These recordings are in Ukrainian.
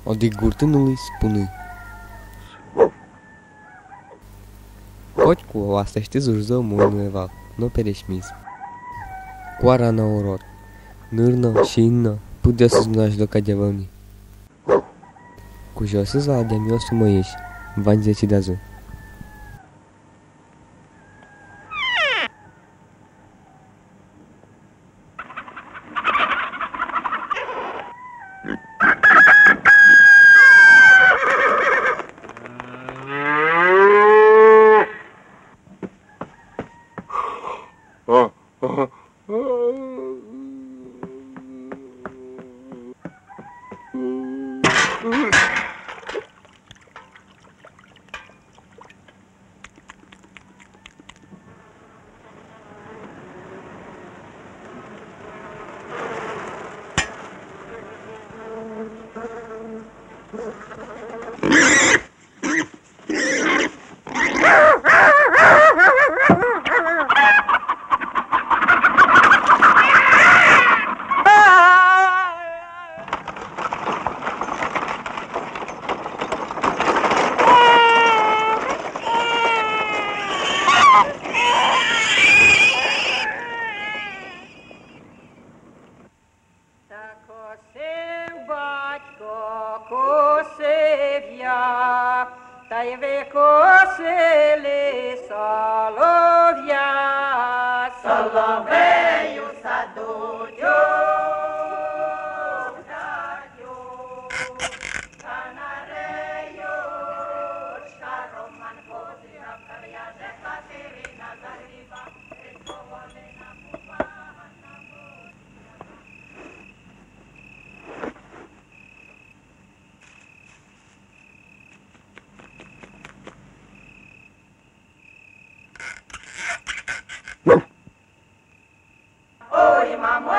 Odgurtнулись пуны. Хоть куласташты зурзо муйнывал, но перешмис. Куара на урод. Нырно, шинно, пудесыз мнаж до кадявани. Кужосыз алдямёс моеш, ванзечи дазу.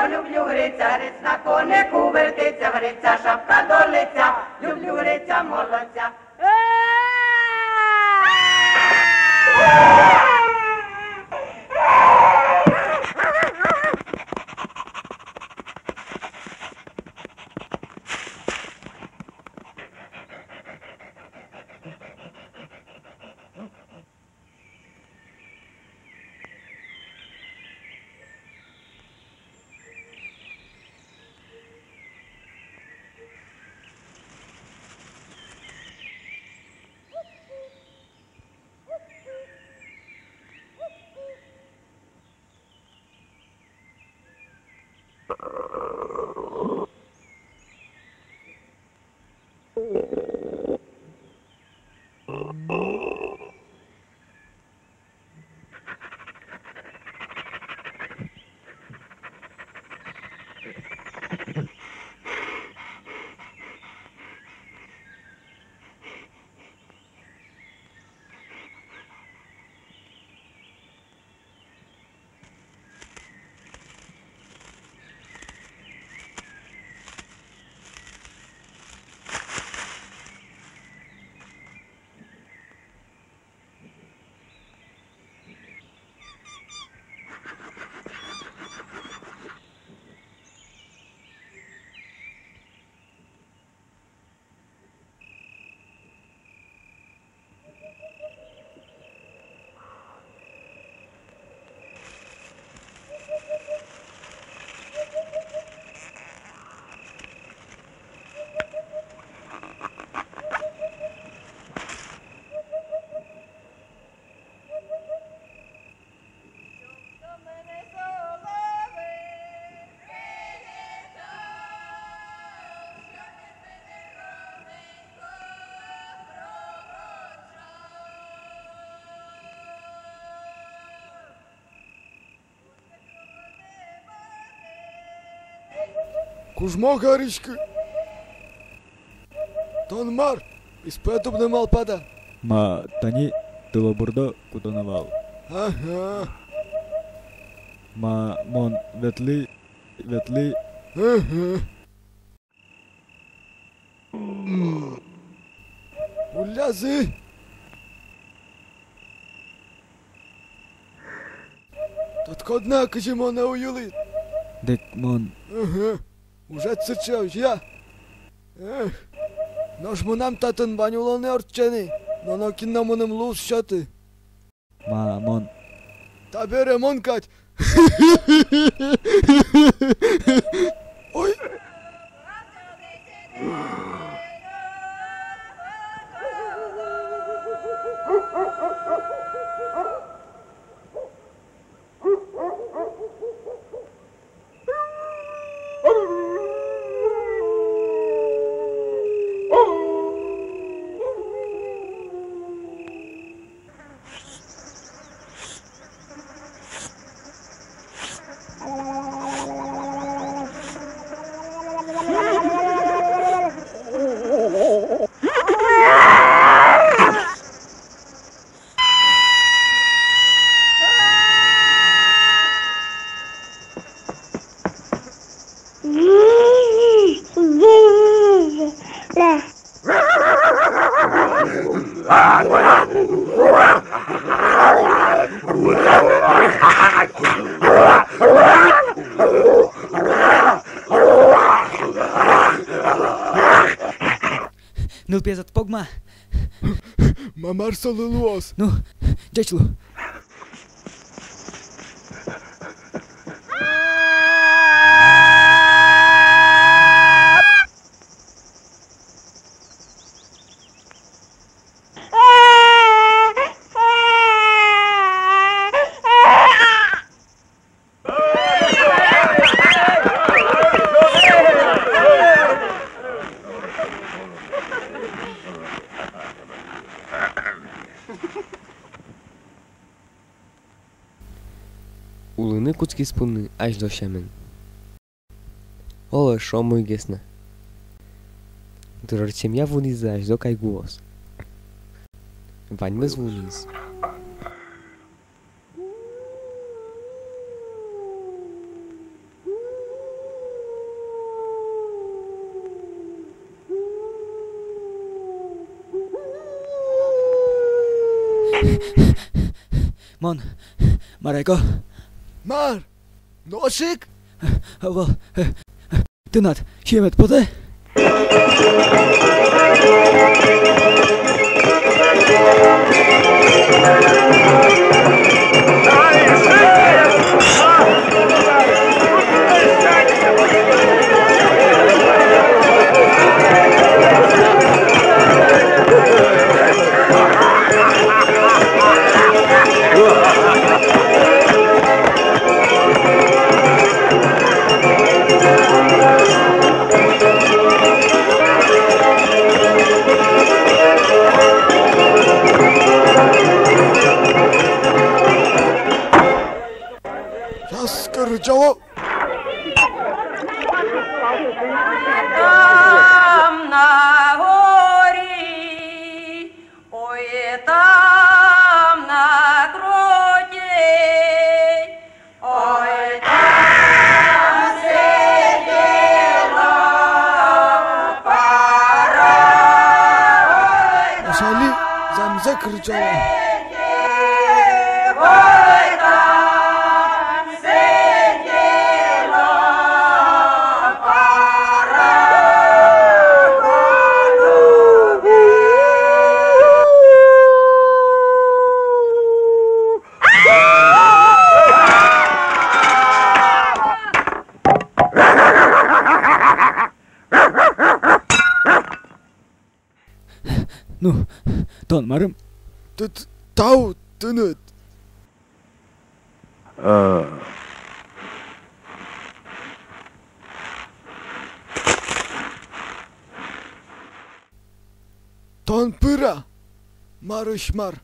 Люблю гриця, гриць на конику вертиться, гриця, шапка до лиця, люблю гриця, молодця. Кужмо Гаричка, тон мар, испетуп немал пада. Ма тани тылабурда кутанавал. Ага. Ма мон ветли. Ага. Улязы. Тот кодна кожимона уюли. Дек мон. Ага. Уже церчав я. Эх. Nós manam tatan banyo ne orcheni. Nono kinna manam luz şatı. Ma mon. Tabere mon kaç. Oy. Nu piezat pogma. Mamar salıluos. Nu, deci-lu. Улыны куцки спуны аж до шемен. Ола шому гесна. Дурарчем я вуниза аж до кайгуос. Ваньмыз вуниз. Mon, Mareko, Mar. Noşik. wel, tânat, și met poate? Yaskırcalo. Там на горі, ой, там на круті, ой, там сиділа пара, ой, Asali zamza kırcalo. ой, там сиділа пара. Nu, ton marım. Tau tınıt. Ton pıra. Marışmar.